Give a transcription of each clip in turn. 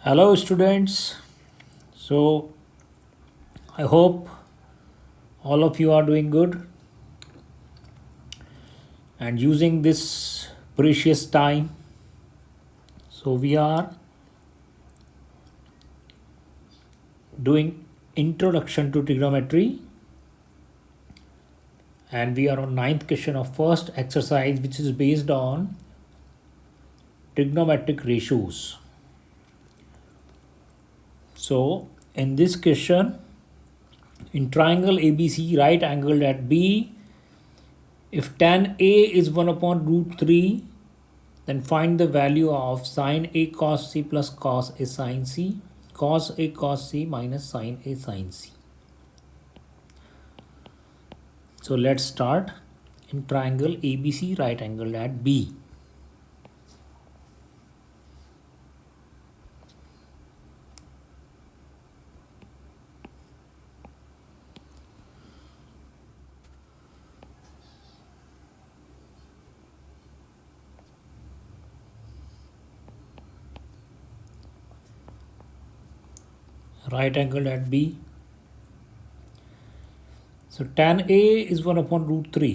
Hello, students. So, I hope all of you are doing good and using this precious time. So, we are doing introduction to trigonometry and we are on ninth question of first exercise, which is based on trigonometric ratios. So, in this question, in triangle ABC, right angled at B, if tan A is 1 upon root 3, then find the value of sine A cos C plus cos A sin C, cos A cos C minus sine A sin C. So let's start. In triangle ABC, right angled at B. Right angled at B. So tan A is 1 upon root 3.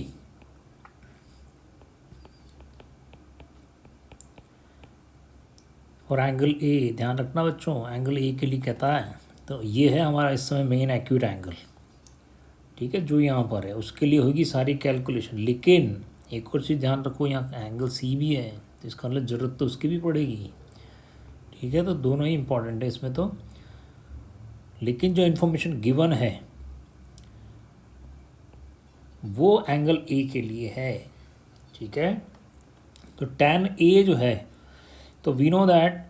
और angle ए, ध्यान रखना बच्चों, angle A के लिए कहता है, तो ये है हमारा इस समय मेन एक्यूट एंगल, ठीक है, जो यहाँ पर है उसके लिए होगी सारी कैलकुलेशन। लेकिन एक और चीज़ ध्यान रखो, यहाँ एंगल सी भी है, तो इसका मतलब ज़रूरत तो उसकी भी पड़ेगी, ठीक है। तो दोनों ही इंपॉर्टेंट है इसमें तो, लेकिन जो इन्फॉर्मेशन गिवन है वो एंगल ए के लिए है, ठीक है। तो tan ए जो है, तो we know that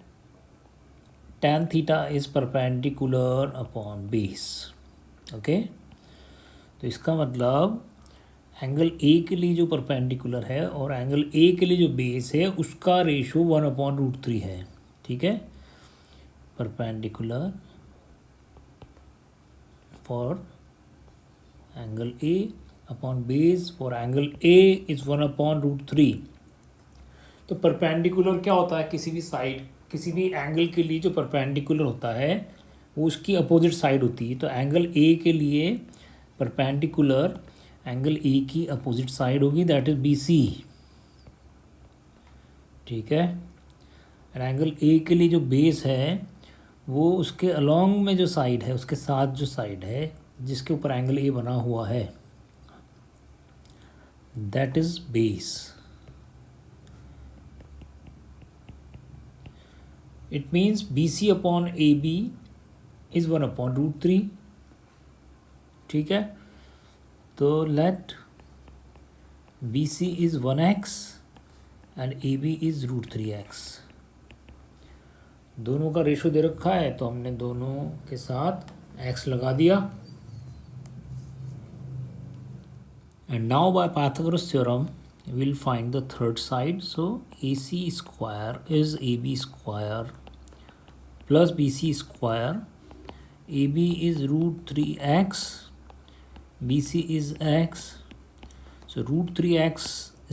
tan theta is perpendicular upon base, okay. तो इसका मतलब एंगल ए के लिए जो परपेंडिकुलर है और एंगल ए के लिए जो बेस है उसका रेशो 1 अपॉन रूट 3 है, ठीक है। Perpendicular for angle A upon base for angle A is 1 upon root 3। तो परपेंडिकुलर क्या होता है, किसी भी साइड, किसी भी एंगल के लिए जो परपेंडिकुलर होता है वो उसकी अपोजिट साइड होती है। तो एंगल ए के लिए परपेंडिकुलर एंगल ए की अपोजिट साइड होगी, दैट इज बी सी, ठीक है। और एंगल ए के लिए जो बेस है वो उसके अलोंग में जो साइड है, उसके साथ जो साइड है जिसके ऊपर एंगल ए बना हुआ है, that is base. It means B C upon A B is 1 upon root 3, ठीक है। तो let B C is 1x and A B is root 3x। दोनों का रेशो दे रखा है तो हमने दोनों के साथ x लगा दिया। And now bye Pythagoras theorem we'll find the third side. So AC square is AB square plus BC square. AB is root 3x, BC is x. So root 3x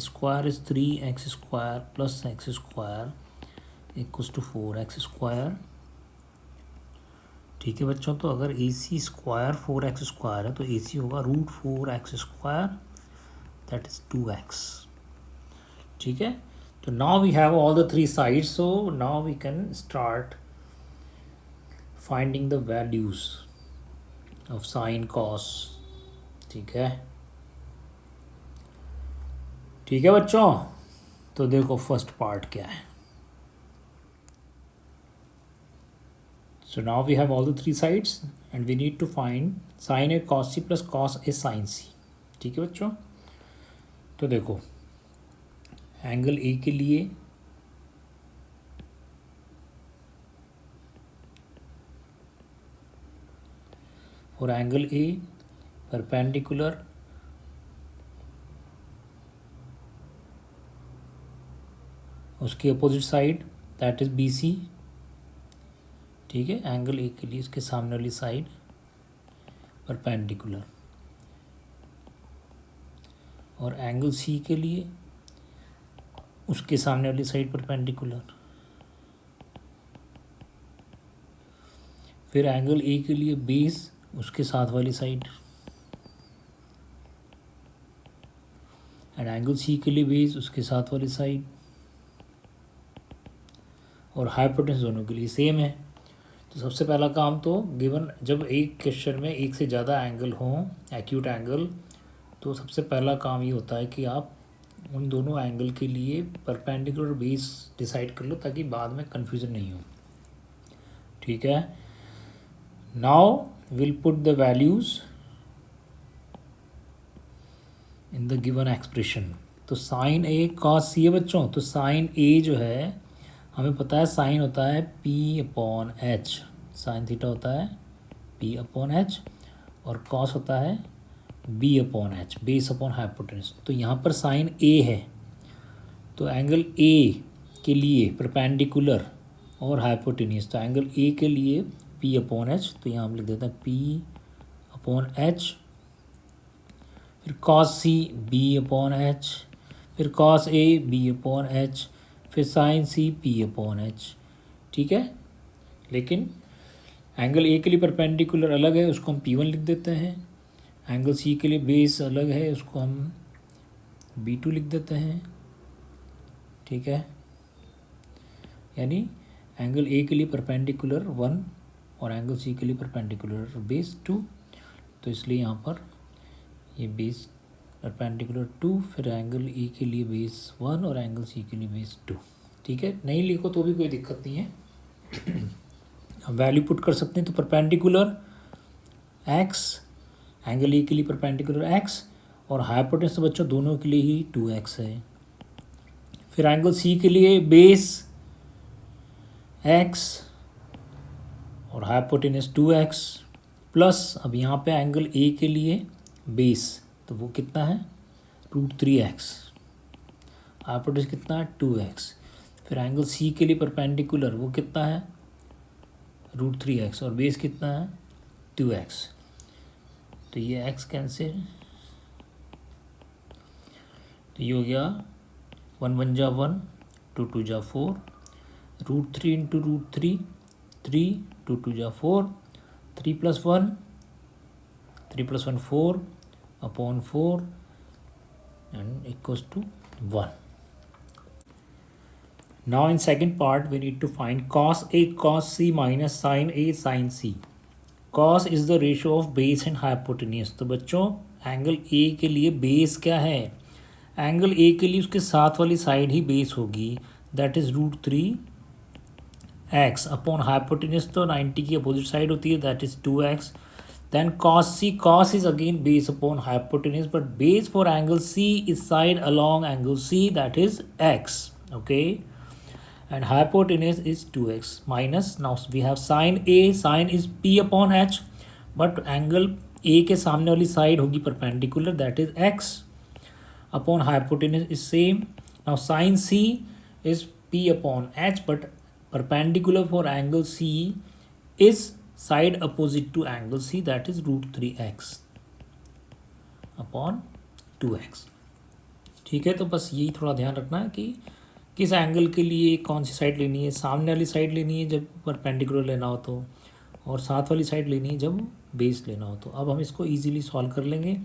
square is 3x square plus x square equals to 4x square, ठीक है बच्चों। तो अगर AC square 4x square है तो AC होगा root 4x square, that is 2x, ठीक है। तो now we have all the three sides, so now we can start finding the values of sine cos, ठीक है, ठीक है बच्चों। तो देखो फर्स्ट पार्ट क्या है। So now we have all the three sides and we need to find sine A cos C plus cos A sine C, ठीक है बच्चों। तो देखो एंगल ए के लिए और एंगल ए परपेंडिकुलर उसकी opposite side, that is B C, ठीक है। एंगल ए के लिए उसके सामने वाली साइड परपेंडिकुलर, और एंगल सी के लिए उसके सामने वाली साइड परपेंडिकुलर। फिर एंगल ए के लिए बेस उसके साथ वाली साइड, एंड एंगल सी के लिए बेस उसके साथ वाली साइड, और हाइपोटेन्यूज दोनों के लिए सेम है। तो सबसे पहला काम तो गिवन जब एक क्वेश्चन में एक से ज़्यादा एंगल हों, एक्यूट एंगल, तो सबसे पहला काम ये होता है कि आप उन दोनों एंगल के लिए परपेंडिकुलर बेस डिसाइड कर लो ताकि बाद में कन्फ्यूज़न नहीं हो। ठीक है, now will put the values in the given expression. तो साइन ए कॉस सी है बच्चों, तो साइन ए जो है हमें पता है साइन होता है P upon H, sine theta होता है पी अपॉन एच, और कॉस होता है B upon H, base upon hypotenuse. तो यहाँ पर साइन ए है, तो एंगल ए के लिए परपेंडिकुलर और हाइपोटेन्यूज, तो एंगल ए के लिए पी अपॉन एच, तो यहाँ हम लिख देते हैं पी अपॉन एच, फिर cos C B upon H, फिर cos A B upon H, फिर sine C P upon H. ठीक है, लेकिन एंगल ए के लिए परपेंडिकुलर अलग है, उसको हम P1 लिख देते हैं। एंगल सी के लिए बेस अलग है, उसको हम B2 लिख देते हैं। ठीक है, यानी एंगल ए के लिए परपेंडिकुलर 1 और एंगल सी के लिए परपेंडिकुलर बेस 2, तो इसलिए यहाँ पर ये बेस परपेंडिकुलर 2, फिर एंगल ए के लिए बेस 1 और एंगल सी के लिए बेस 2। ठीक है, नहीं लिखो तो भी कोई दिक्कत नहीं है, हम वैल्यू पुट कर सकते हैं। तो परपेंडिकुलर x, एंगल ए के लिए परपेंडिकुलर x, और हाइपोटेन्यूज तो बच्चों दोनों के लिए ही 2x है। फिर एंगल सी के लिए बेस x और हाइपोटेन्यूज 2x, प्लस अब यहाँ पे एंगल ए के लिए बेस, तो वो कितना है √3x, हाइपोटेन्यूज कितना है 2x। फिर एंगल सी के लिए परपेंडिकुलर वो कितना है √3x, और बेस कितना है 2x, तो ये x कैंसिल, तो ये हो गया 1 1 जा 1, 2 2 जा 4, √3 इंटू √3, 3, 2 2 जा 4, 3 + 1, 3 + 1 4 upon 4 and equals to 1. Now in second part we need to find cos A cos C minus sin A sin C. Cos is the ratio of base and hypotenuse. तो बच्चों angle A के लिए base क्या है, angle A के लिए उसके साथ वाली साइड ही बेस होगी, that is √3x upon hypotenuse तो 90 की अपोजिट साइड होती है, that is 2x. Then cos C, cos is again base upon hypotenuse, but base for angle C is side along angle C, that is x, okay, and hypotenuse is 2x minus, now we have sin A, sin is P upon H, but angle A के सामने वाली side होगी perpendicular, that is x upon hypotenuse is same. Now sin C is P upon H, but perpendicular for angle C is side opposite to angle C, that is √3x upon 2x. ठीक है, तो बस यही थोड़ा ध्यान रखना है कि किस एंगल के लिए कौन सी साइड लेनी है, सामने वाली साइड लेनी है जब परपेंडिकुलर लेना हो तो, और साथ वाली साइड लेनी है जब बेस लेना हो तो। अब हम इसको इजीली सॉल्व कर लेंगे।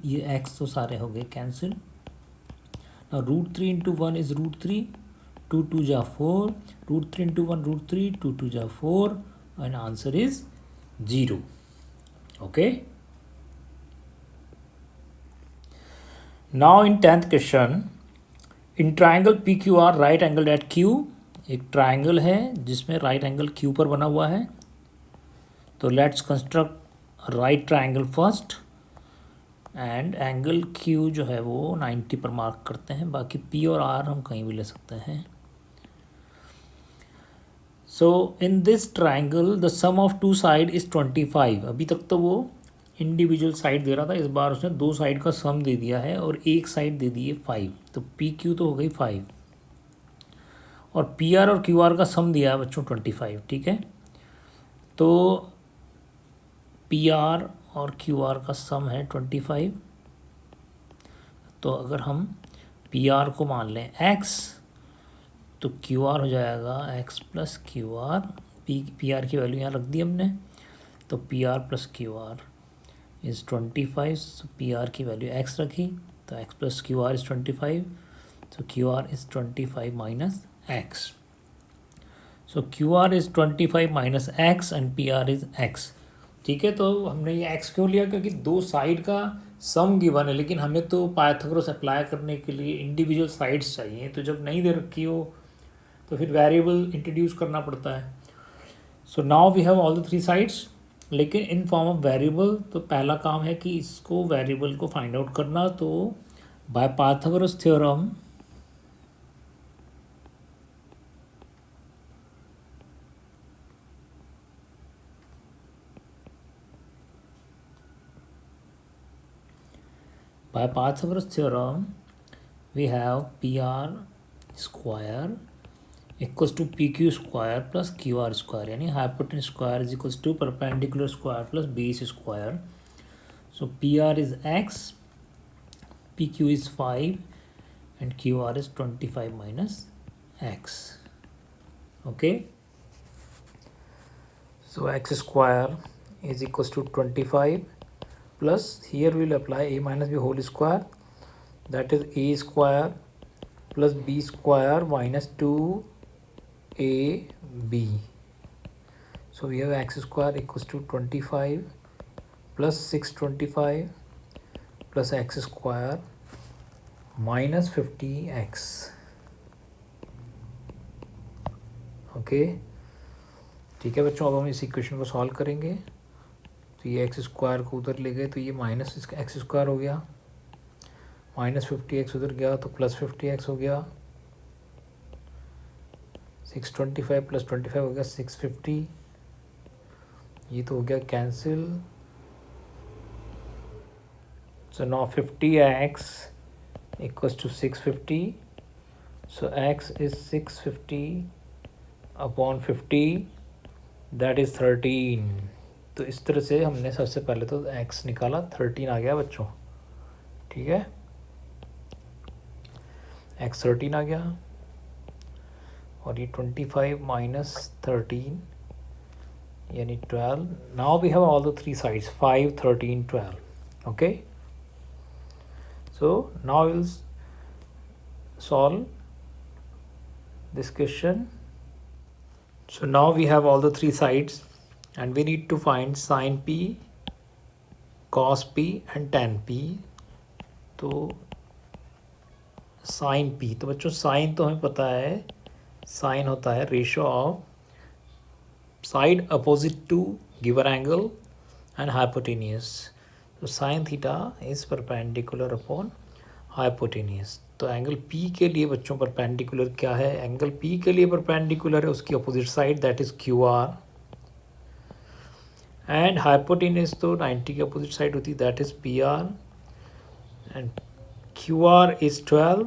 ये x तो सारे हो गए कैंसिल, √3 इंटू 1 इज़ √3, 2 2 जा 4, √3 इंटू 1 √3, 2 2 जा 4, and answer is 0. Okay, now in 10th question, in triangle PQR right angle at Q, एक ट्राइंगल है जिसमें राइट एंगल Q पर बना हुआ है, तो let's construct right triangle first, and angle Q जो है वो 90 पर मार्क करते हैं, बाकी P और R हम कहीं भी ले सकते हैं। So in this triangle the sum of two side is 25। अभी तक तो वो इंडिविजुअल साइड दे रहा था, इस बार उसने दो साइड का सम दे दिया है और एक साइड दे दी है 5, तो पी क्यू तो हो गई 5, और पी आर और क्यू आर का सम दिया है बच्चों 25। ठीक है, तो पी आर और क्यू आर का सम है 25, तो अगर हम पी आर को मान लें x, तो क्यू आर हो जाएगा x + Q R P R की वैल्यू यहाँ रख दी हमने, तो P R plus Q R is 25, P R की वैल्यू एक्स रखी, तो x plus Q R is 25, so QR is 25 minus X. So QR is 25 minus X and PR is X. ठीक है, तो हमने ये X क्यों लिया, क्योंकि दो साइड का सम गिवन है, लेकिन हमें तो पाइथागोरस अप्लाई करने के लिए इंडिविजुअल साइड्स चाहिए, तो जब नहीं दे रखी हो तो फिर वेरिएबल इंट्रोड्यूस करना पड़ता है. So now we have all the three sides, लेकिन इन फॉर्म ऑफ वेरिएबल. तो पहला काम है कि इसको वेरिएबल को फाइंड आउट करना. तो by Pythagoras theorem by Pythagoras theorem we have PR square equals to PQ square plus QR square, यानी hypotenuse square is equals to perpendicular square plus base square. So PR is X, PQ is 5 and QR is 25 minus X. Okay, so X square is equals to 25 plus, here we will apply a minus b whole square, that is a square plus b square minus 2ab. So we have x square equals to 25 plus 625 plus x square minus 50x. Okay, ठीक है बच्चों, अब हम इस equation को solve करेंगे. तो ये एक्स स्क्वायर को उधर ले गए, तो ये माइनस इसका एक्स स्क्वायर हो गया, माइनस 50x उधर गया तो प्लस 50x हो गया, 625 प्लस 25 हो गया 650, ये तो हो गया cancel. So now 50x equals to 650, so x is 650 upon 50, that is 13. तो इस तरह से हमने सबसे पहले तो x निकाला, 13 आ गया बच्चों. ठीक है, x 13 आ गया, और ये 25 माइनस 13 यानी 12. Now we have all the three sides 5, 13, 12. Okay, so now will solve this question. So now we have all the three sides and we need to find sin p, cos p and tan p. तो sin p, तो बच्चों sin तो हमें पता है, sin होता है ratio of side opposite to given angle and hypotenuse. तो sin theta is perpendicular upon hypotenuse. तो एंगल P के लिए बच्चों परपेंडिकुलर क्या है, एंगल P के लिए परपेंडिकुलर है उसकी opposite side, that is QR. And hypotenuse तो 90 की अपोजिट साइड होती है, that is PR. And QR is 12,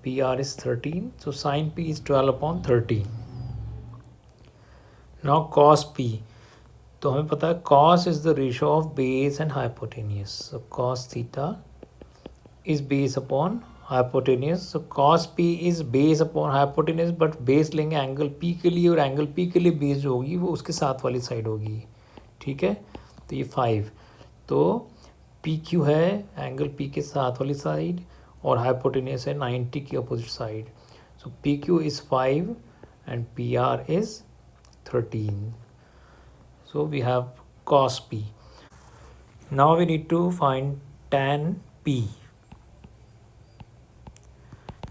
PR is 13, so sin P is 12 upon 13. Now cos P, तो हमें पता है cos is the ratio of base and hypotenuse. So cos theta is base upon hypotenuse. So cos P is base upon hypotenuse, but base लेंगे angle P के लिए, और angle P के लिए बेस जो होगी वो उसके साथ वाली साइड होगी. ठीक है, तो ये 5, तो PQ है एंगल P के साथ वाली साइड, और हाइपोटेनियस है 90 की opposite side. So PQ is 5 and PR is 13. So we have cos P. Now we need to find tan P.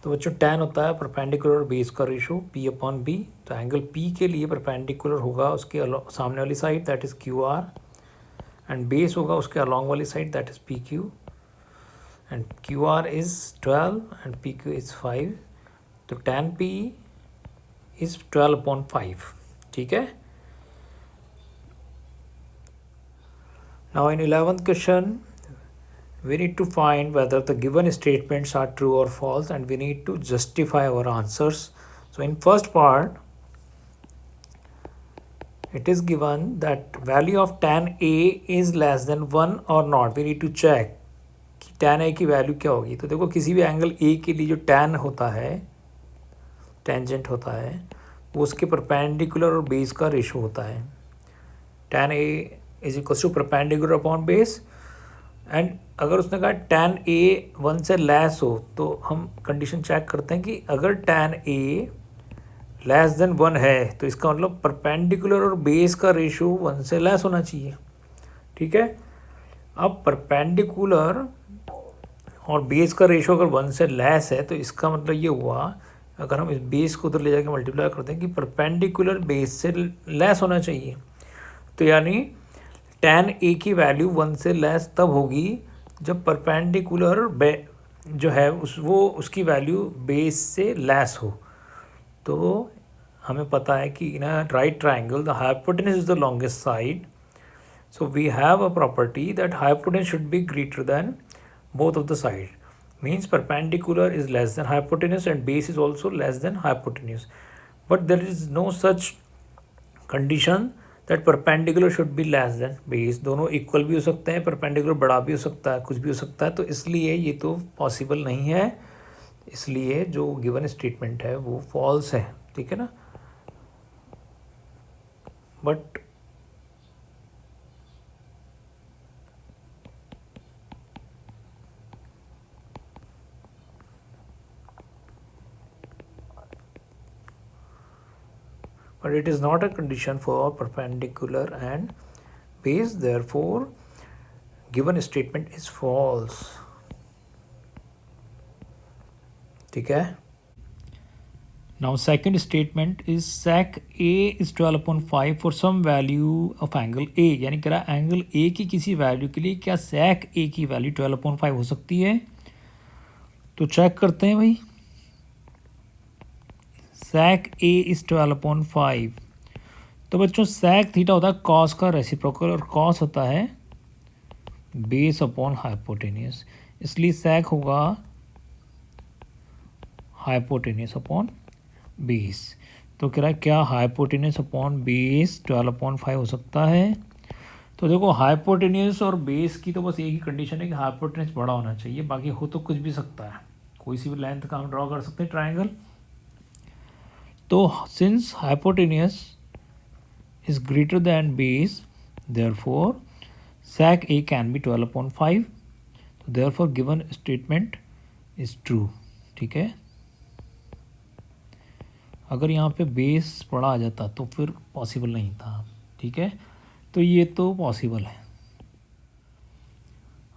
तो बच्चों tan होता है परपेंडिकुलर और बेस का रेशो P अपॉन B. तो एंगल P के लिए परपेंडिकुलर होगा उसके सामने वाली side, that is QR, and base होगा उसके अलॉन्ग वाली side, that is PQ. And QR is 12 and PQ is 5. तो tan P इज़ 12 अपॉन 5. ठीक है. Now in 11th question we need to find whether the given statements are true or false, and we need to justify our answers. So in first part it is given that value of tan A is less than 1 or not. We need to check कि tan A की value क्या होगी. तो देखो किसी भी angle A के लिए जो tan होता है, टेंजेंट होता है, वो उसके परपेंडिकुलर और बेस का रेशो होता है। tan a is equal to perpendicular upon base. And अगर उसने कहा tan a 1 से लेस हो तो हम कंडीशन चेक करते हैं कि अगर tan a लेस देन 1 है तो इसका मतलब परपेंडिकुलर और बेस का रेशो 1 से लेस होना चाहिए। ठीक है, अब परपेंडिकुलर और बेस का रेशो अगर 1 से लेस है तो इसका मतलब ये हुआ, अगर हम इस बेस को उधर ले जाके मल्टीप्लाई करते हैं कि परपेंडिकुलर बेस से लेस होना चाहिए, तो यानी tan a की वैल्यू 1 से लेस तब होगी जब परपेंडिकुलर जो है वो उसकी वैल्यू बेस से लेस हो। तो हमें पता है कि in a right triangle the hypotenuse is the longest side, so we have a property that hypotenuse should be greater than both of the side, means perpendicular is less than hypotenuse and base is also less than hypotenuse, but there is no such condition that perpendicular should be less than base। दोनों equal भी हो सकते हैं, perpendicular बड़ा भी हो सकता है, कुछ भी हो सकता है, तो इसलिए ये तो पॉसिबल नहीं है, इसलिए जो गिवन स्टेटमेंट है वो फॉल्स है। ठीक है ना, but it is not a condition for perpendicular and base, therefore given statement is false। ठीक है, now second statement is sec a is 12/5 for some value of angle a, यानी कह रहा एंगल a की किसी वैल्यू के लिए क्या sec a की वैल्यू 12/5 हो सकती है। तो चेक करते हैं भाई, sec a is 12/5, तो बच्चों sec थीटा होता है cos का रेसिप्रोकल और cos होता है बेस अपॉन हाइपोटेनियस, इसलिए sec होगा हाइपोटेनियस अपॉन बेस। तो कह रहा है क्या हाइपोटेनियस अपॉन बेस 12/5 हो सकता है। तो देखो हाइपोटेनियस और बेस की तो बस एक ही कंडीशन है कि हाइपोटेनियस बड़ा होना चाहिए, बाकी हो तो कुछ भी सकता है, कोई सी भी लेंथ का हम ड्रॉ कर सकते हैं ट्राइंगल। तो since hypotenuse is greater than base, therefore sec a can be 12/5, so therefore given statement is true। ठीक है, अगर यहाँ पे बेस बड़ा आ जाता तो फिर पॉसिबल नहीं था। ठीक है, तो ये तो पॉसिबल है।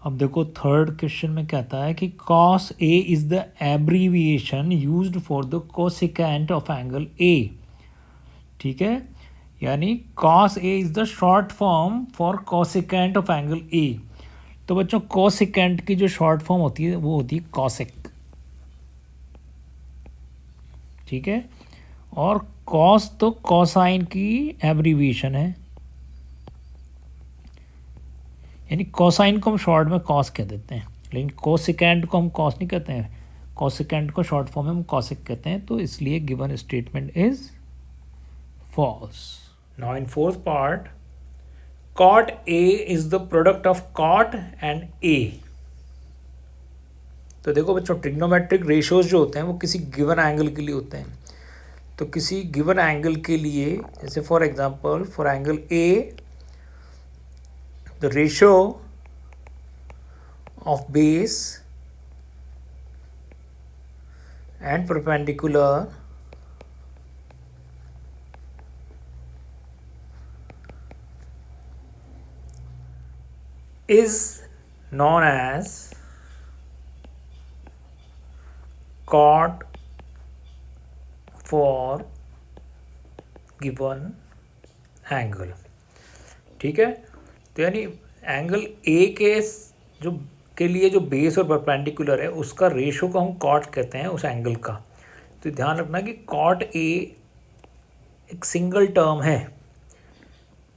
अब देखो थर्ड क्वेश्चन में कहता है कि cos a is the abbreviation used for the cosecant of angle a। ठीक है, यानी cos a is the short form for cosecant of angle a। तो बच्चों कोसेकेंट की जो शॉर्ट फॉर्म होती है वो होती है कॉसेक। ठीक है, और कॉस तो कोसाइन की एब्रीविएशन है, यानी कोसाइन को हम शॉर्ट में कॉस कह देते हैं, लेकिन कोसेकेंट को हम कॉस नहीं कहते हैं, कोसेकेंट को शॉर्ट फॉर्म में हम कॉसेक कहते हैं। तो इसलिए given statement is false. Now in fourth part, cot a is the product of cot and a। तो देखो बच्चों ट्रिग्नोमेट्रिक रेशियोज जो होते हैं वो किसी गिवन एंगल के लिए होते हैं। तो किसी गिवन एंगल के लिए, जैसे for example for angle a the ratio of base and perpendicular is known as cot for given angle। ठीक है, तो यानी एंगल ए के लिए जो बेस और परपेंडिकुलर है उसका रेशो को हम कॉट कहते हैं उस एंगल का। तो ध्यान रखना कि कॉट ए एक सिंगल टर्म है।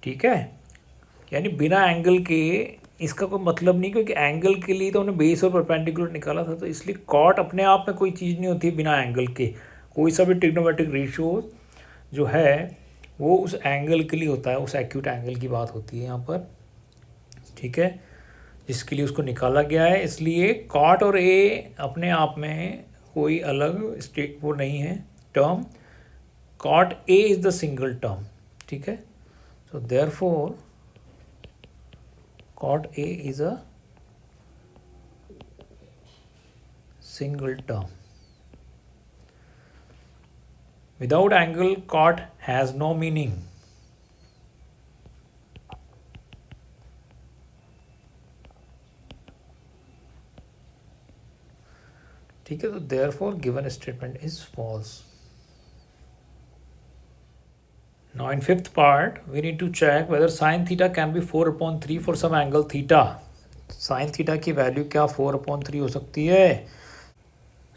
ठीक है, यानी बिना एंगल के इसका कोई मतलब नहीं, क्योंकि एंगल के लिए तो उन्हें बेस और परपेंडिकुलर निकाला था, तो इसलिए कॉट अपने आप में कोई चीज़ नहीं होती बिना एंगल के। कोई सा भी ट्रिग्नोमेट्रिक रेशियो जो है वो उस एंगल के लिए होता है, उस एक्यूट एंगल की बात होती है यहाँ पर। ठीक है, जिसके लिए उसको निकाला गया है, इसलिए कॉट और ए अपने आप में कोई अलग वो नहीं है term, cot A is the single term, ठीक है. So therefore cot A is a single term. Without angle, cot has no meaning. ठीक है, तो therefore given statement is false. Now in fifth part, we need to check whether sin theta can be 4/3 for some angle theta. Sin theta की value क्या 4/3 हो सकती है?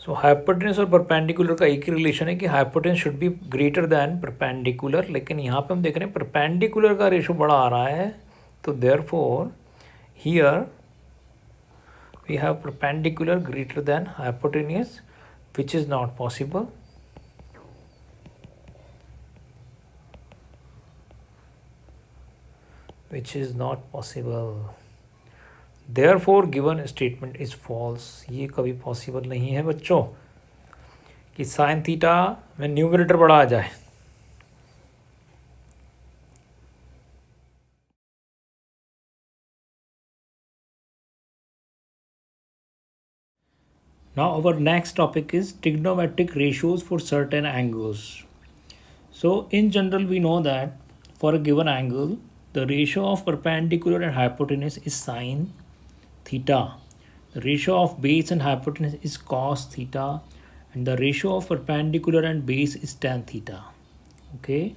सो hypotenuse और perpendicular का एक ही रिलेशन है कि hypotenuse should be greater than perpendicular, लेकिन यहाँ पे हम देख रहे हैं परपेंडिकुलर का रेशो बड़ा आ रहा है, तो therefore here we have perpendicular greater than hypotenuse, which is not possible. Which is not possible. Therefore given statement is false. ये कभी पॉसिबल नहीं है बच्चों कि साइन थीटा में न्यूमरेटर बड़ा आ जाए. Now our next topic is trigonometric ratios for certain angles. So in general we know that for a given angle the ratio of perpendicular and hypotenuse is sine theta. The ratio of base and hypotenuse is cos theta, and the ratio of perpendicular and base is tan theta. Okay.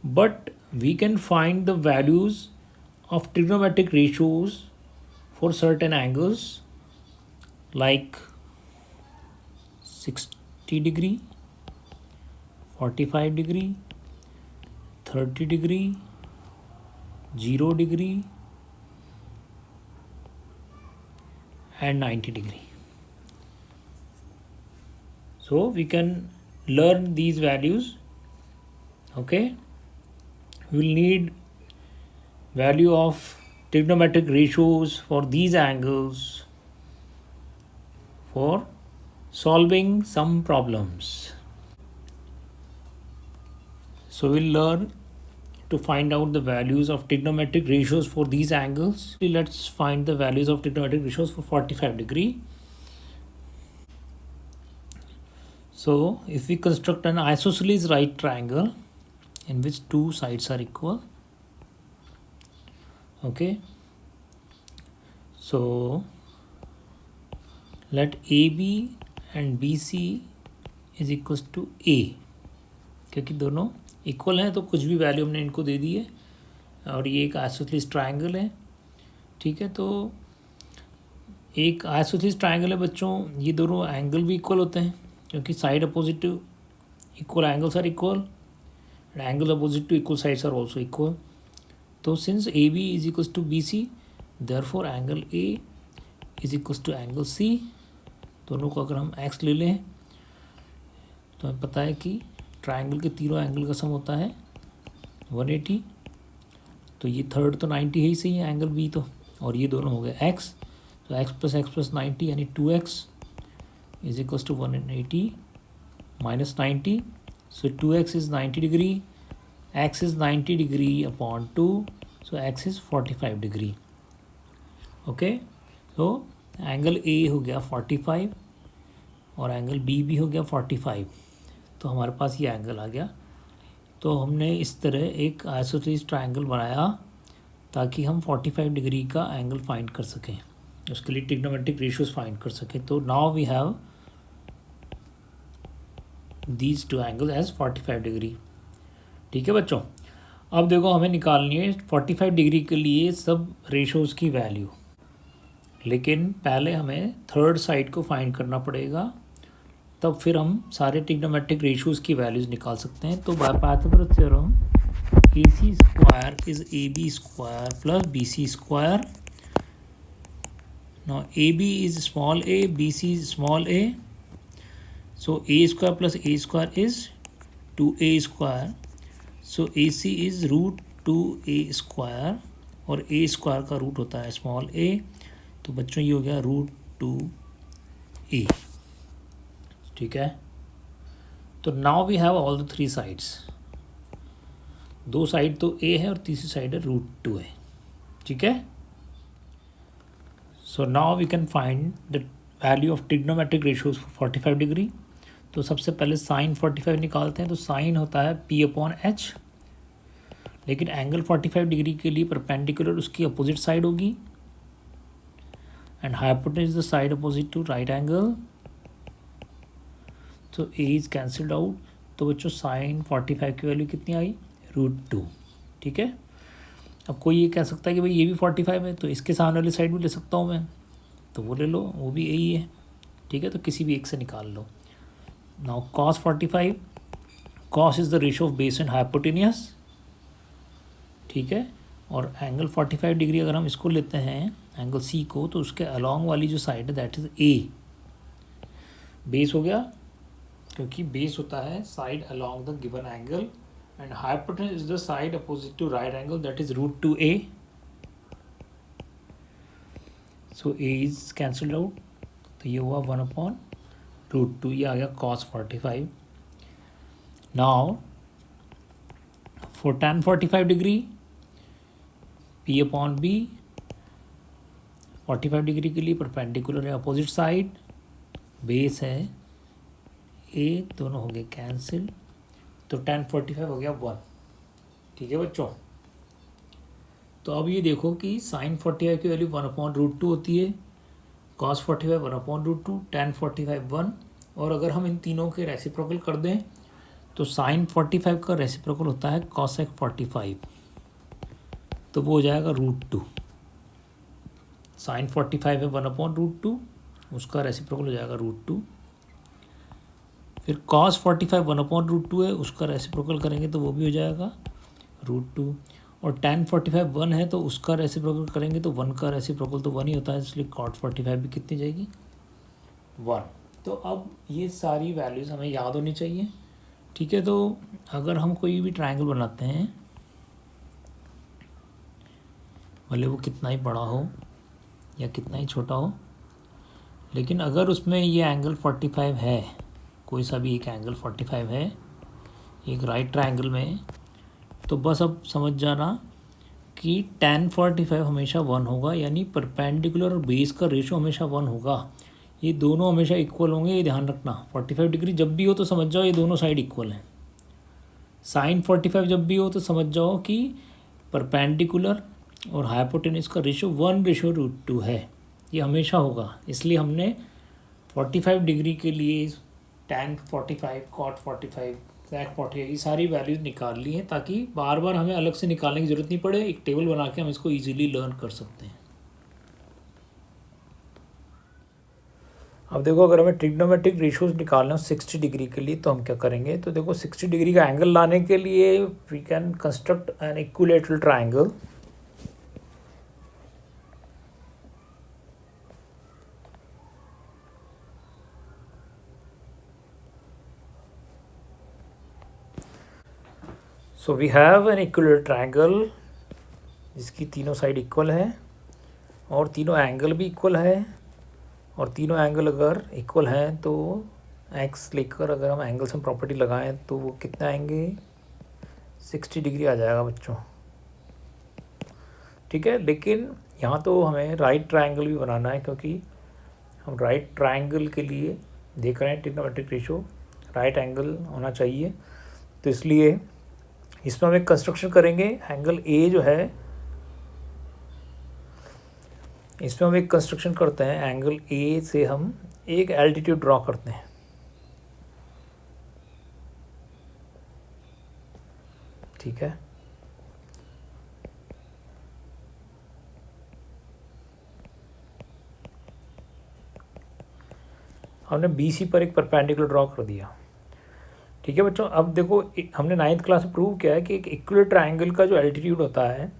But we can find the values of trigonometric ratios for certain angles like 60 degree, 45 degree, 30 degree, 0 degree and 90 degree. So we can learn these values. Okay, we will need value of trigonometric ratios for these angles for solving some problems. So we'll learn to find out the values of trigonometric ratios for these angles. Let's find the values of trigonometric ratios for 45 degree. So if we construct an isosceles right triangle in which two sides are equal, okay, so let AB and BC is equals to A, क्योंकि दोनों equal हैं तो कुछ भी value हमने इनको दे दी है, और ये एक आइसोसेलेस ट्रायंगल है. ठीक है, तो एक आइसोसेलेस ट्रायंगल है बच्चों, ये दोनों एंगल भी इक्वल होते हैं क्योंकि side opposite to equal angles are equal and angle opposite to equal sides are also equal. तो since A B is equals to B C, therefore angle A is equals to angle C. दोनों को अगर हम x ले लें तो हमें पता है कि ट्रायंगल के तीनों एंगल का सम होता है 180. तो ये थर्ड तो 90 है ही सही है एंगल बी तो, और ये दोनों हो गए एक्स, तो एक्स प्लस 90 यानी 2x is equals to 180 minus 90. So 2x is 90 degree, x is 90 degree upon 2, so x is 45 degree. Okay, तो एंगल ए हो गया 45 और एंगल बी भी हो गया 45. तो हमारे पास ये एंगल आ गया. तो हमने इस तरह एक आइसोसेलेस ट्रायंगल बनाया ताकि हम 45 डिग्री का एंगल फाइंड कर सकें, उसके लिए ट्रिग्नोमेट्रिक रेशियोज फाइंड कर सकें. तो now we have these two angle as 45 degree. ठीक है बच्चों, अब देखो हमें निकालनी है 45 डिग्री के लिए सब रेशियोज़ की वैल्यू, लेकिन पहले हमें थर्ड साइड को फाइंड करना पड़ेगा, तब फिर हम सारे ट्रिग्नोमेट्रिक रेशियोज़ की वैल्यूज़ निकाल सकते हैं. तो by Pythagoras theorem A C square is A B square plus B C square. Now A B is small a, B C is small a, so a square plus a square is 2a square. So A C is root 2a square, और a square का root होता है small ए. तो बच्चों ये हो गया root 2a. ठीक है, तो now we have all the three sides, दो साइड तो ए है और तीसरी साइड है √2 है, ठीक है। So now we can find the value of trigonometric ratios for 45 degree. तो सबसे पहले साइन 45 निकालते हैं, तो साइन होता है P/H, लेकिन एंगल 45 डिग्री के लिए परपेंडिकुलर उसकी अपोजिट साइड होगी, and hypotenuse is the side opposite to right angle, तो ए इज कैंसल्ड आउट। तो बच्चों साइन 45 की वैल्यू कितनी आई, √2, ठीक है। अब कोई ये कह सकता है कि भाई ये भी 45 है, तो इसके सामने वाली साइड भी ले सकता हूँ मैं, तो वो ले लो, वो भी यही है, ठीक है। तो किसी भी एक से निकाल लो। Now cos 45, cos is the ratio of base and hypotenuse, ठीक है। और एंगल 45 डिग्री अगर हम इसको लेते हैं एंगल सी को, तो उसके अलॉन्ग वाली जो साइड है दैट इज़ ए, बेस हो गया, क्योंकि बेस होता है side along the given angle, and hypotenuse is the side opposite to right angle that is √2a। So a is cancelled out, तो ये हुआ 1/√2, ये आ गया cos 45। Now for tan 45 degree P/B, 45 degree के लिए परपेंडिकुलर है अपोजिट साइड, बेस है ए, दोनों हो गए कैंसिल, तो tan 45 हो गया 1, ठीक है बच्चों। तो अब ये देखो कि sin 45 की वैल्यू 1/√2 होती है, cos 45 1/√2, tan 45 1, और अगर हम इन तीनों के रेसिप्रोकल कर दें तो sin 45 का रेसिप्रोकल होता है cosec 45, तो वो हो जाएगा √2। sin 45 है 1/√2, उसका रेसिप्रोकल हो जाएगा √2। फिर cos 45 1/√2 है, उसका रेसिप्रोकल करेंगे तो वो भी हो जाएगा √2, और tan 45 1 है, तो उसका रेसिप्रोकल करेंगे तो 1 का रेसिप्रोकल तो 1 ही होता है, इसलिए cot 45 भी कितनी जाएगी, 1। तो अब ये सारी वैल्यूज़ हमें याद होनी चाहिए, ठीक है। तो अगर हम कोई भी ट्रायंगल बनाते हैं, भले वो कितना ही बड़ा हो या कितना ही छोटा हो, लेकिन अगर उसमें ये एंगल 45 है, कोई सा भी एक एंगल 45 है एक राइट ट्रायंगल में, तो बस अब समझ जाना कि tan 45 हमेशा 1 होगा, यानी परपेंडिकुलर और बेस का रेशो हमेशा 1 होगा, ये दोनों हमेशा इक्वल होंगे, ये ध्यान रखना। 45 डिग्री जब भी हो तो समझ जाओ ये दोनों साइड इक्वल हैं। साइन 45 जब भी हो तो समझ जाओ कि परपेंडिकुलर और हाइपोटेन्यूज का रेशो 1/√2 है, ये हमेशा होगा। इसलिए हमने 45 डिग्री के लिए tan 45, cot 45, sec 45 ये सारी वैल्यूज निकाल ली हैं, ताकि बार बार हमें अलग से निकालने की ज़रूरत नहीं पड़े, एक टेबल बना के हम इसको ईजिली लर्न कर सकते हैं। अब देखो अगर हमें ट्रिग्नोमेट्रिक रेशियोज निकालना हो 60 डिग्री के लिए, तो हम क्या करेंगे, तो देखो 60 डिग्री का एंगल लाने के लिए we can construct an equilateral triangle. So we have an equilateral triangle जिसकी तीनों साइड इक्वल है और तीनों एंगल भी इक्वल है, और तीनों एंगल अगर इक्वल हैं तो एक्स लेकर अगर हम एंगल से प्रॉपर्टी लगाएं तो वो कितना आएंगे, 60 डिग्री आ जाएगा बच्चों, ठीक है। लेकिन यहाँ तो हमें राइट ट्रायंगल भी बनाना है, क्योंकि हम राइट ट्रायंगल के लिए देख रहे हैं ट्रिग्नोमेट्रिक रेशियो राइट एंगल होना चाहिए, तो इसलिए इसमें हम एक कंस्ट्रक्शन करेंगे। एंगल ए जो है, इसमें हम एक कंस्ट्रक्शन करते हैं, एंगल ए से हम एक एल्टीट्यूड ड्रॉ करते हैं, ठीक है। हमने BC पर एक परपेंडिकुलर ड्रॉ कर दिया, ठीक है बच्चों। अब देखो हमने 9th क्लास में प्रूव किया है कि एक इक्विलैटरल ट्रायंगल का जो एल्टीट्यूड होता है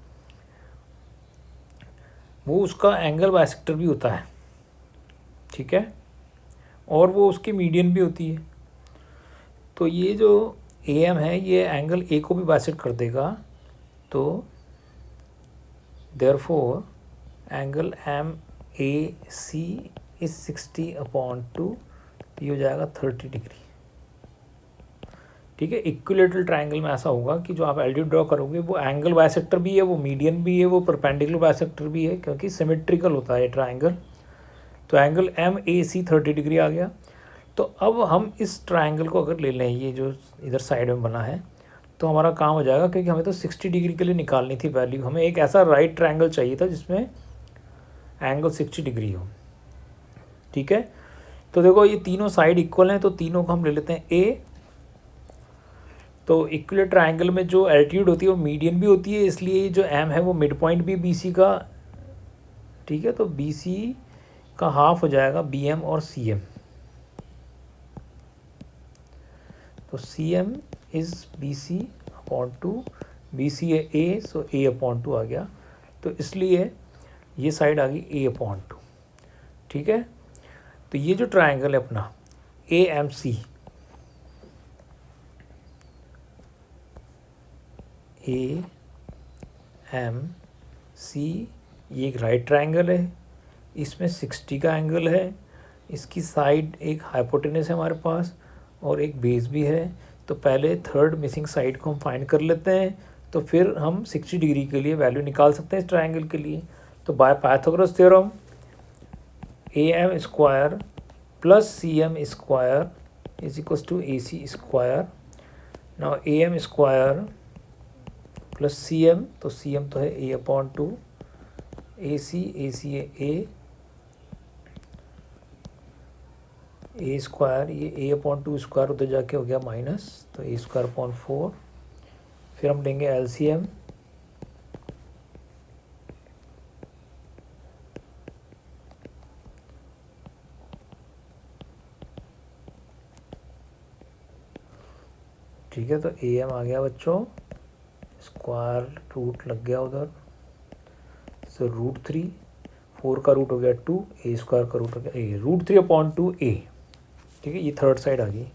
वो उसका एंगल बाइसेक्टर भी होता है, ठीक है, और वो उसकी मीडियन भी होती है। तो ये जो AM है ये एंगल A को भी बाइसेक्ट कर देगा, तो देयरफॉर एंगल MAC इज 60/2, ये हो जाएगा 30 डिग्री, ठीक है। इक्विलेटरल ट्रायंगल में ऐसा होगा कि जो आप एलटीट्यूड ड्रॉ करोगे वो एंगल बाइसेक्टर भी है, वो मीडियन भी है, वो परपेंडिकुलर बाइसेक्टर भी है, क्योंकि सिमेट्रिकल होता है ट्रायंगल। तो angle M A C 30 degree आ गया। तो अब हम इस ट्रायंगल को अगर ले लें, ये जो इधर साइड में बना है, तो हमारा काम हो जाएगा, क्योंकि हमें तो 60 डिग्री के लिए निकालनी थी वैल्यू। हमें एक ऐसा राइट ट्रायंगल चाहिए था जिसमें एंगल 60 डिग्री हो। ठीक है, तो देखो ये तीनों साइड इक्वल हैं, तो तीनों को हम ले लेते हैं ए। तो इक्वल ट्रायंगल में जो एल्टीट्यूड होती है वो मीडियन भी होती है, इसलिए जो एम है वो मिड पॉइंट भी बी सी का। ठीक है, तो बी सी का हाफ हो जाएगा बी एम और सी एम। तो C M is B C upon two, B C है a, so A upon two आ गया। तो इसलिए ये साइड आ गई ए अपॉन टू। ठीक है, तो ये जो ट्रायंगल है अपना A M C, A M C, ये एक राइट ट्रायंगल है, इसमें 60 का एंगल है, इसकी साइड एक हाइपोटेनस है हमारे पास और एक बेस भी है। तो पहले थर्ड मिसिंग साइड को हम फाइंड कर लेते हैं, तो फिर हम 60 डिग्री के लिए वैल्यू निकाल सकते हैं इस ट्रायंगल के लिए। तो by Pythagoras theorem A M square plus C M square is equals to A C square. Now A M square plus C M, तो सी एम तो है ए अपॉन टू, ए सी है ए स्क्वायर, ये ए अपॉन टू स्क्वायर उधर जाके हो गया minus, तो ए स्क्वायर अपॉन 4। फिर हम लेंगे एलसीएम, ठीक है। तो ए एम आ गया बच्चों, स्क्वायर रूट लग गया उधर, सो √3, 4 का रूट हो गया 2, ए स्क्वायर का रूट हो गया ए, √3 अपॉन 2 ए। ठीक है, ये थर्ड साइड आ गई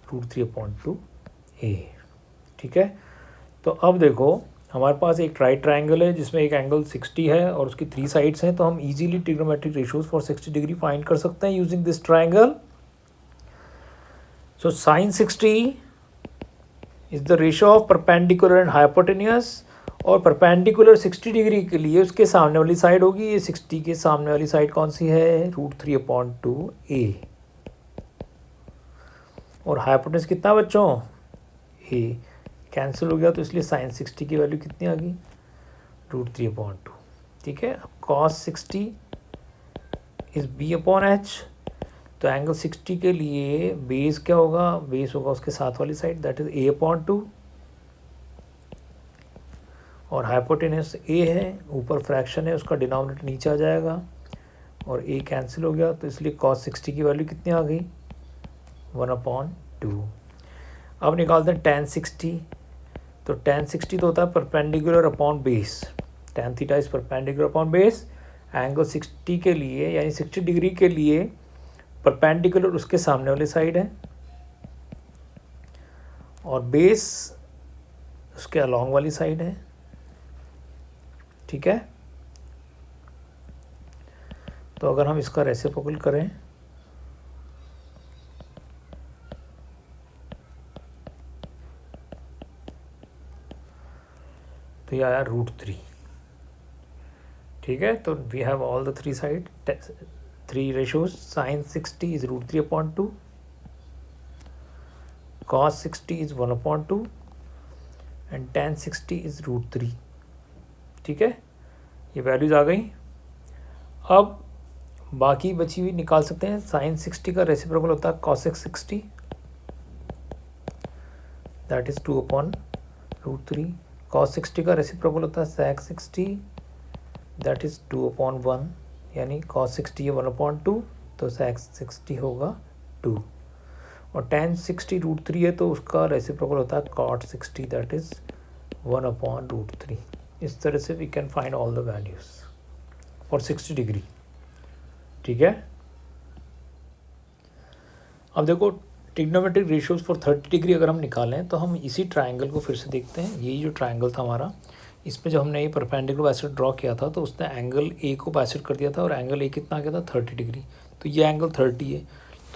√3 अपॉन 2 ए। ठीक है, तो अब देखो हमारे पास एक राइट ट्रायंगल है जिसमें एक एंगल 60 है और उसकी 3 साइड्स हैं, तो हम easily trigonometric ratios for 60 degree find कर सकते हैं using this triangle. So sine 60 is the ratio of perpendicular and hypotenuse, और परपेंडिकुलर 60 डिग्री के लिए उसके सामने वाली साइड होगी, ये 60 के सामने वाली साइड कौन सी है, √3 अपॉन 2 ए। और हाइपोटेनस कितना बच्चों, ए, कैंसिल हो गया, तो इसलिए साइन 60 की वैल्यू कितनी आ गई, √3 अपॉन 2। ठीक है, अब cos 60 is B upon H, तो एंगल 60 के लिए बेस क्या होगा, बेस होगा उसके साथ वाली side, that is a upon 2, और हाइपोटेनस ए है, ऊपर फ्रैक्शन है, उसका डिनोमिनेटर नीचे आ जाएगा और ए कैंसिल हो गया, तो इसलिए कॉस 60 की वैल्यू कितनी आ गई, 1 अपॉन 2। अब निकालते हैं tan 60, तो tan 60 तो होता है perpendicular upon base, tan theta is perpendicular upon base. Angle 60 के लिए यानी 60 डिग्री के लिए परपेंडिकुलर उसके सामने वाली साइड है और बेस उसके अलॉन्ग वाली साइड है। ठीक है, तो अगर हम इसका रेसिप्रोकल करें तो ये आया √3। ठीक है, तो we have all the 3 side, 3 ratios. Sine 60 is √3 upon 2, cos 60 is 1 upon 2 and tan 60 is √3। ठीक है, ये वैल्यूज आ गई। अब बाकी बची हुई निकाल सकते हैं। साइन 60 का रेसिप्रोकल होता है cosec 60, that is 2 upon √3। cos 60 का रेसिप्रोकल होता है sec 60, दैट इज 2 अपॉन 1, यानी cos 60 है 1 अपॉन 2, तो sec 60 होगा 2। और tan 60 √3 है, तो उसका रेसिप्रोकल होता है cot 60, दैट इज 1 अपॉन √3। इस तरह से we can find all the values for 60 degree. ठीक है, अब देखो ट्रिग्नोमेट्रिक रेशियोज फॉर 30 डिग्री अगर हम निकालें तो हम इसी ट्रायंगल को फिर से देखते हैं। यही जो ट्रायंगल था हमारा, इसमें जब हमने ये परपेंडिकुलर बाइसेक्टर ड्रॉ किया था तो उसने एंगल ए को बाइसेक्ट कर दिया था और एंगल ए कितना आ गया था 30 डिग्री, तो ये एंगल 30 है।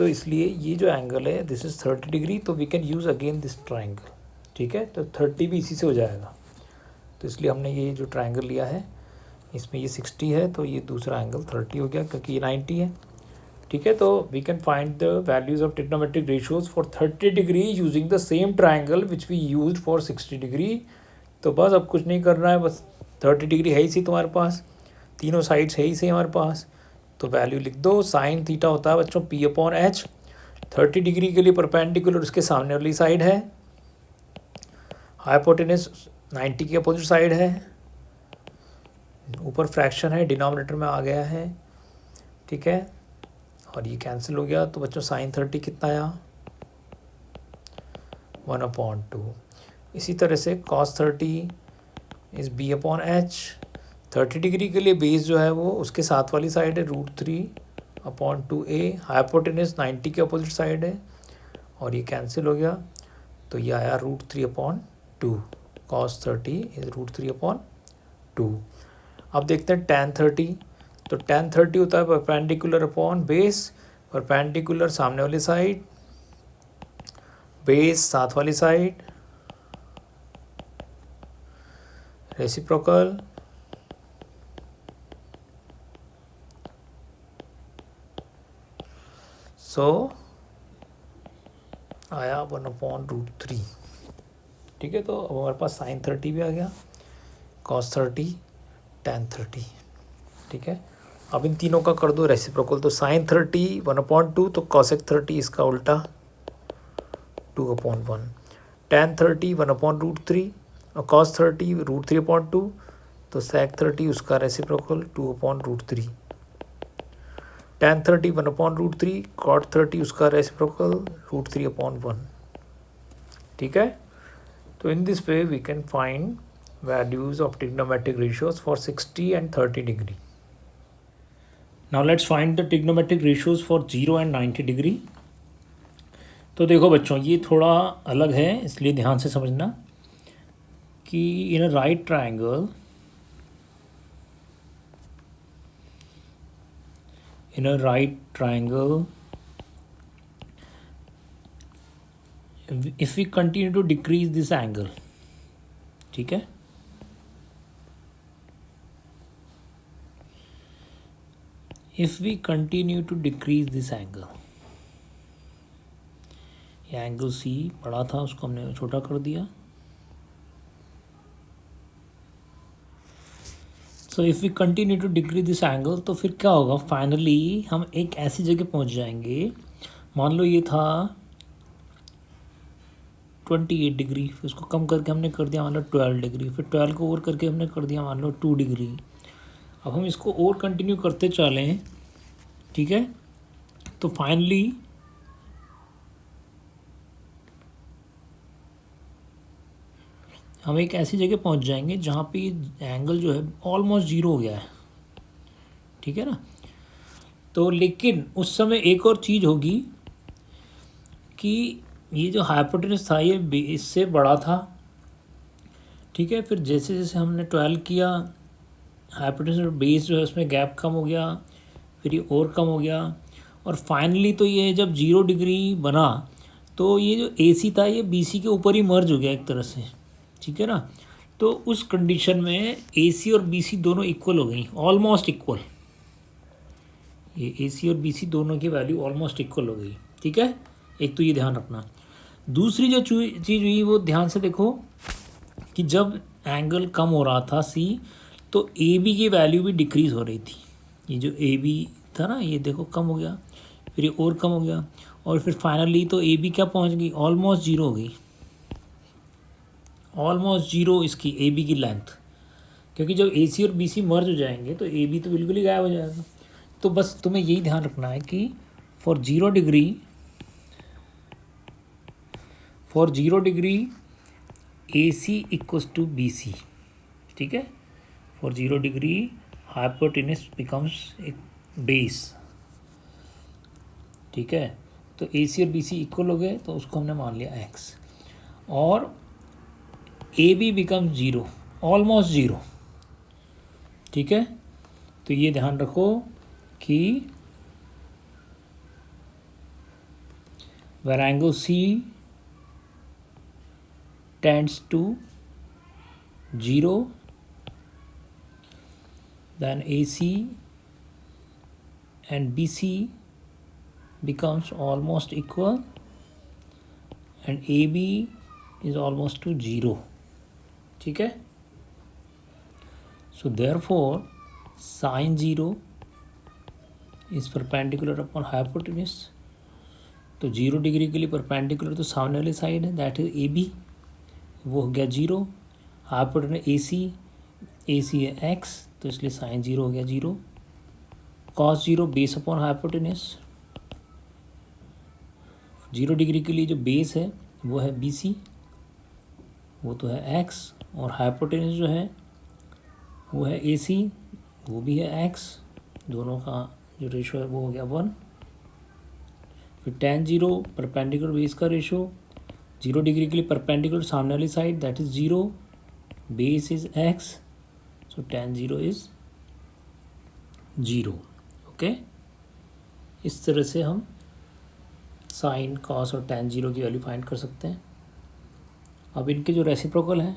तो इसलिए ये जो एंगल है दिस इज़ 30 डिग्री, तो we can use again this triangle, ठीक है। तो 30 भी इसी से हो जाएगा, तो इसलिए हमने ये जो ट्राइंगल लिया है इसमें ये 60 है, तो ये दूसरा एंगल 30 हो गया क्योंकि ये 90 है, ठीक है। तो we can find the values of trigonometric ratios for 30 degree using the same triangle which we use for 60 degree. तो बस अब कुछ नहीं करना है, बस 30 डिग्री है ही सी तुम्हारे पास, तीनों साइड्स है ही से हमारे पास, तो वैल्यू लिख दो। साइन थीटा होता है बच्चों P/H, 30 डिग्री के लिए परपेंडिकुलर उसके सामने वाली साइड है, हाइपोटेनस 90 की अपोजिट साइड है, ऊपर फ्रैक्शन है, डिनोमिनेटर में आ गया है, ठीक है, और ये कैंसिल हो गया। तो बच्चों साइन 30 कितना आया 1/2। इसी तरह से cos 30 इज़ B/H, 30 डिग्री के लिए बेस जो है वो उसके साथ वाली साइड है √3/2a, हाइपोटेनस 90 के अपोजिट साइड है, और ये कैंसिल हो गया, तो ये आया √3/2। cos 30 is √3/2। अब देखते हैं tan 30, तो tan 30 होता है परपेंडिकुलर अपॉन बेस, परपेंडिकुलर सामने वाली साइड, बेस साथ वाली साइड, रेसिप्रोकल, सो आया 1/√3, ठीक है। तो अब हमारे पास साइन 30 भी आ गया, cos 30, tan 30, ठीक है। अब इन तीनों का कर दो रेसिप्रोकल, तो साइन 30 1/2, तो cosec 30 इसका उल्टा 2/1, tan 30 1/√3 और cos 30 √3/2, तो sec 30 उसका रेसिप्रोकल 2/√3, tan 30 1/√3, cot 30 उसका रेसिप्रोकल √3/1, ठीक है। तो in this way we can find values of trigonometric ratios for 60 and 30 degree. Now let's find the trigonometric ratios for 0 and 90 degree. तो देखो बच्चों ये थोड़ा अलग है, इसलिए ध्यान से समझना कि in a right triangle, if we continue to decrease this angle, ठीक है, if we continue to decrease this angle, ये एंगल C बड़ा था उसको हमने छोटा कर दिया, so if we continue to decrease this angle, तो फिर क्या होगा, फाइनली हम एक ऐसी जगह पहुंच जाएंगे, मान लो ये था 28 डिग्री, फिर उसको कम करके हमने कर दिया मान लो 12 डिग्री, फिर 12 को और करके हमने कर दिया मान लो 2 डिग्री। अब हम इसको और कंटिन्यू करते चलें, ठीक है, तो फाइनली हम एक ऐसी जगह पहुंच जाएंगे जहाँ पे एंगल जो है ऑलमोस्ट ज़ीरो हो गया है, ठीक है ना। तो लेकिन उस समय एक और चीज़ होगी कि ये जो हाइपोटेनस था ये इससे बड़ा था, ठीक है। फिर जैसे जैसे हमने 12 किया, हाइपोटेनस और बेस जो है उसमें गैप कम हो गया, फिर ये और कम हो गया, और फाइनली तो ये जब 0 डिग्री बना तो ये जो AC था ये BC के ऊपर ही मर्ज हो गया एक तरह से, ठीक है ना। तो उस कंडीशन में AC और BC दोनों इक्वल हो गई, ऑलमोस्ट इक्वल, ये AC और BC दोनों की वैल्यू ऑलमोस्ट इक्वल हो गई, ठीक है। एक तो ये ध्यान रखना। दूसरी जो चीज़ हुई वो ध्यान से देखो कि जब एंगल कम हो रहा था C, तो AB की वैल्यू भी डिक्रीज़ हो रही थी, ये जो AB था ना ये देखो कम हो गया, फिर ये और कम हो गया, और फिर फाइनली तो AB क्या पहुंच गई, ऑलमोस्ट ज़ीरो हो गई, ऑलमोस्ट ज़ीरो इसकी AB की लेंथ, क्योंकि जब AC और BC मर्ज हो जाएंगे तो AB तो बिल्कुल ही गायब हो जाएगा। तो बस तुम्हें यही ध्यान रखना है कि for 0 degree AC equals to BC, ठीक है। फॉर 0 डिग्री हाइपोटेनस बिकम्स एक बेस, ठीक है। तो AC और BC इक्वल हो गए तो उसको हमने मान लिया X, और AB बिकम 0, ऑलमोस्ट 0, ठीक है। तो ये ध्यान रखो कि where angle C tends to 0, then AC and BC becomes almost equal and AB is almost to 0. ठीक है. So therefore sine 0 is perpendicular upon hypotenuse. तो 0 डिग्री के लिए परपेंडिकुलर तो सामने वाली साइड है, दैट इज AB, वो हो गया 0. हाइपोटेन्यूज AC है x, तो इसलिए साइन 0 हो गया 0. cos 0 base upon hypotenuse. 0 degree के लिए जो बेस है वो है BC, वो तो है x, और हाइपोटेन्यूज जो है वो है AC, वो भी है x. दोनों का जो रेशो है वो हो गया 1. फिर tan 0 परपेंडिकुलर बेस का रेशो, 0 डिग्री के लिए परपेंडिकुलर सामने वाली side, that is 0, base is x, so tan 0 is 0. Okay, इस तरह से हम साइन, कॉस और tan 0 की वैल्यू फाइंड कर सकते हैं. अब इनके जो रेसिप्रोकल हैं,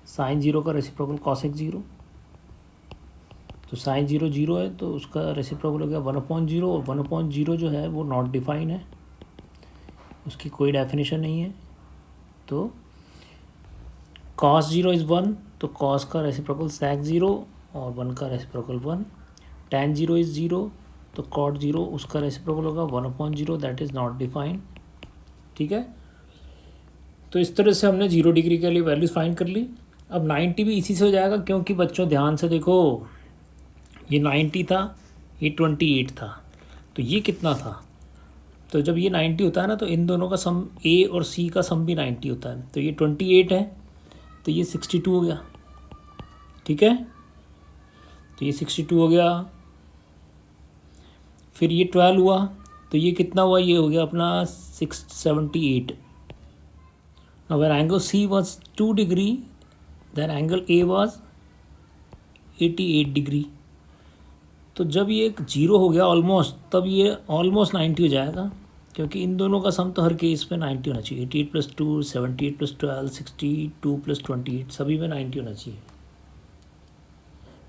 साइन 0 का रेसिप्रोकल cosec 0, तो साइन 0 0 है तो उसका रेसिप्रोकल हो गया 1/0, और 1/0 जो है वो नॉट डिफाइन है, उसकी कोई डेफिनेशन नहीं है. तो cos 0 इज़ 1, तो cos का रेसिप्रोकल sec 0 और 1 का रेसिप्रोकल 1. tan 0 इज़ 0, तो cot 0 उसका रेसिप्रोकल होगा 1/0, दैट इज़ नॉट डिफाइन. ठीक है, तो इस तरह से हमने 0 डिग्री के लिए वैल्यूज फाइंड कर ली. अब 90 भी इसी से हो जाएगा, क्योंकि बच्चों ध्यान से देखो, ये 90 था, ये 28 था, तो ये कितना था. तो जब ये 90 होता है ना, तो इन दोनों का सम, A और C का सम भी 90 होता है. तो ये 28 है, तो ये 62 हो गया. ठीक है, तो ये 62 हो गया. फिर ये 12 हुआ, तो ये कितना हुआ, ये हो गया अपना 678. Now when angle C was 2 degree, then angle A was 88 degree. तो जब ये 0 हो गया ऑलमोस्ट, तब ये ऑलमोस्ट 90 हो जाएगा, क्योंकि इन दोनों का सम तो हर केस में 90 होना चाहिए. 88 + 2 78 + 12 62 + 28, सभी में 90 होना चाहिए.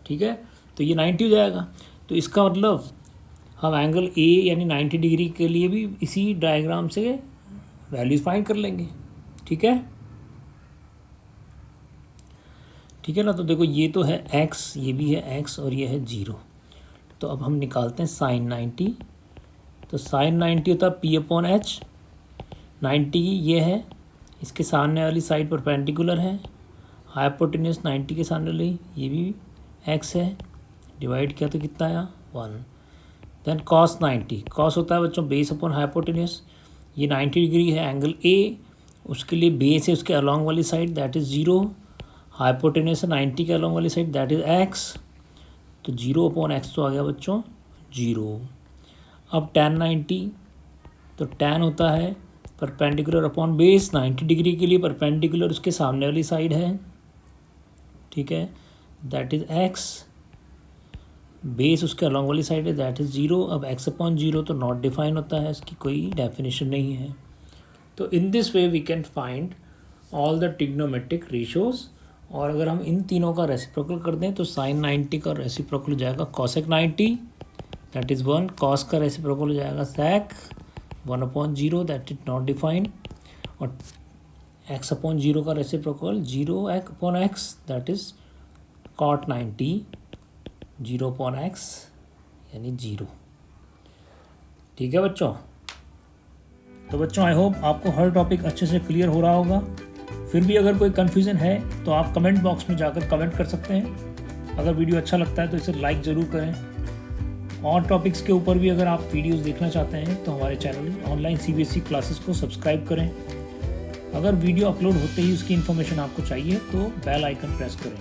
ठीक है, तो ये 90 हो जाएगा. तो इसका मतलब हम एंगल A यानी 90 डिग्री के लिए भी इसी डायग्राम से वैल्यूज फाइंड कर लेंगे. ठीक है, ठीक है ना. तो देखो, ये तो है x, ये भी है x, और ये है 0. तो अब हम निकालते हैं साइन 90. तो साइन 90 होता है P/H. 90 ये है, इसके सामने वाली साइड परपेंडिकुलर है, हाइपोटेन्यूज 90 के सामने वाली, ये भी x है, डिवाइड किया तो कितना आया 1. देन cos 90, cos होता है बच्चों बेस अपॉन हाइपोटेन्यूज. ये 90 डिग्री है एंगल A, उसके लिए बेस है उसके अलॉन्ग वाली साइड, दैट इज़ 0. हाइपोटेन्यूज है 90 के अलॉन्ग वाली साइड, दैट इज़ x. तो 0/x तो आ गया बच्चों 0. अब tan 90, तो tan होता है परपेंडिकुलर अपॉन बेस, 90 डिग्री के लिए परपेंडिकुलर उसके सामने वाली साइड है. ठीक है, दैट इज़ x. बेस उसके अलॉन्ग वाली साइड है, दैट इज़ 0. अब x/0 तो नॉट डिफाइन होता है, इसकी कोई डेफिनेशन नहीं है. तो in this way we can find all the trigonometric ratios. और अगर हम इन तीनों का रेसिप्रोकल कर दें, तो साइन 90 का रेसिप्रोकल हो जाएगा cosec 90, दैट इज़ 1. कॉस का रेसिप्रोकल हो जाएगा sec 1/0, that is not defined. और x/0 का reciprocal 0/x, that is cot 90 0/x यानी 0. ठीक है बच्चों. तो बच्चों, आई होप आपको हर टॉपिक अच्छे से क्लियर हो रहा होगा. फिर भी अगर कोई कन्फ्यूज़न है तो आप कमेंट बॉक्स में जाकर कमेंट कर सकते हैं. अगर वीडियो अच्छा लगता है तो इसे लाइक ज़रूर करें. और टॉपिक्स के ऊपर भी अगर आप वीडियोस देखना चाहते हैं तो हमारे चैनल ऑनलाइन CBSE क्लासेस को सब्सक्राइब करें. अगर वीडियो अपलोड होते ही उसकी इन्फॉर्मेशन आपको चाहिए तो बेल आइकन प्रेस करें.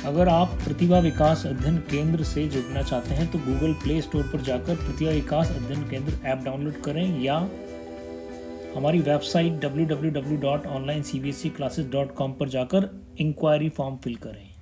अगर आप प्रतिभा विकास अध्ययन केंद्र से जुड़ना चाहते हैं तो गूगल प्ले स्टोर पर जाकर प्रतिभा विकास अध्ययन केंद्र ऐप डाउनलोड करें, या हमारी वेबसाइट www.onlinecbseclasses.com पर जाकर इंक्वायरी फॉर्म फिल करें.